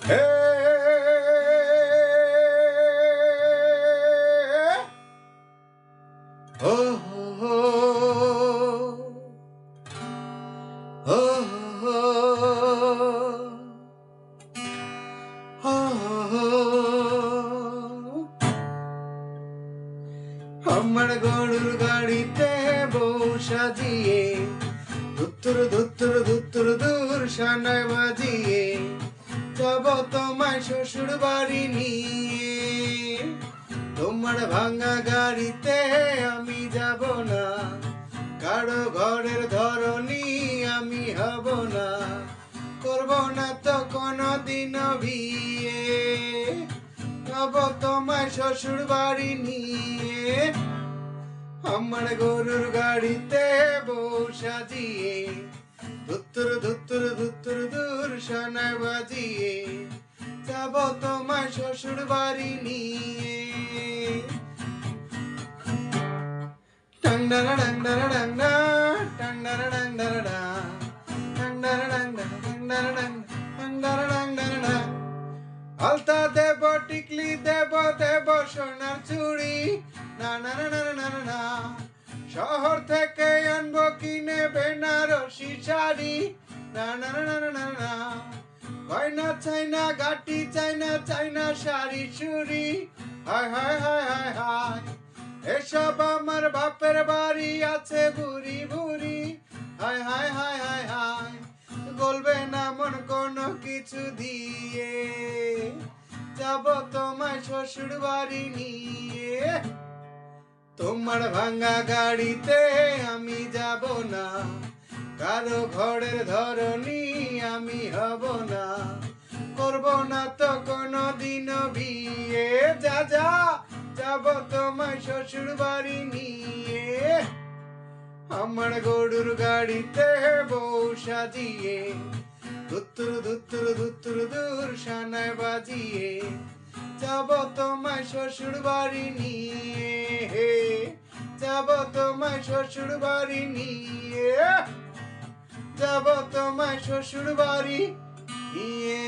হে ও হো ও হো আমার গরুর গাড়িতে বউ সাজিয়ে ধুত্তুর ধুত্তুর ধুত্তুর দূর সানায় বাজিয়ে যাব তোমায় শ্বশুর বাড়ি নিয়ে। তোমার ভাঙা গাড়িতে আমি যাব না, কারো ঘরের ধরনী আমি হব না, করব না তো কোনদিনও বিয়ে, যাব তোমায় শ্বশুর বাড়ি নিয়ে। আমার গরুর গাড়িতে বউ সাজিয়ে ধুত্তুর ধুত্তুর ধুত্তুর দূর সানায় বাজিয়ে যাব তোমায় শ্বশুর বাড়ি নিয়ে। টাংডারা ডাংডারা ডাংডা টাংডারা ডাংডারা ডা টাংডারা ডাংডা টাংডারা ডাংডা টাংডারা ডাংডারা ডা। আলতা দেব টিকলি দেব দেব সোনার চুড়ি না না না না না না না। শহর থেকে আনবো কিনে বেনারসি শাড়ি না না না না না না। গয়না চাইনা গাটি চাইনা চাইনা শাড়ি চুড়ি হায় হায় হায় হায় হায়। এসব আমার বাপের বাড়ি আছে বুড়ি বুড়ি হায় হায় হায় হায় হায়। বলবে না মন কোনো কিছু দিয়ে যাব তোমায় শ্বশুর বাড়ি নিয়ে। তোমার ভাঙা গাড়িতে আমি যাব না, কারো ঘরের ধরনী আমি হব না, করব না তো কোনদিনও বিয়ে। যা যা যাব তোমায় শ্বশুর বাড়ি নিয়ে। আমার গরুর গাড়িতে বউ সাজিয়ে ধুত্তুর ধুত্তুর ধুত্তুর দূর সানায় বাজিয়ে যাব তোমায় শ্বশুর বাড়ি নিয়ে, যাব তোমায় শ্বশুর বাড়ি নিয়ে, যাব তোমায় শ্বশুর বাড়ি নিয়ে।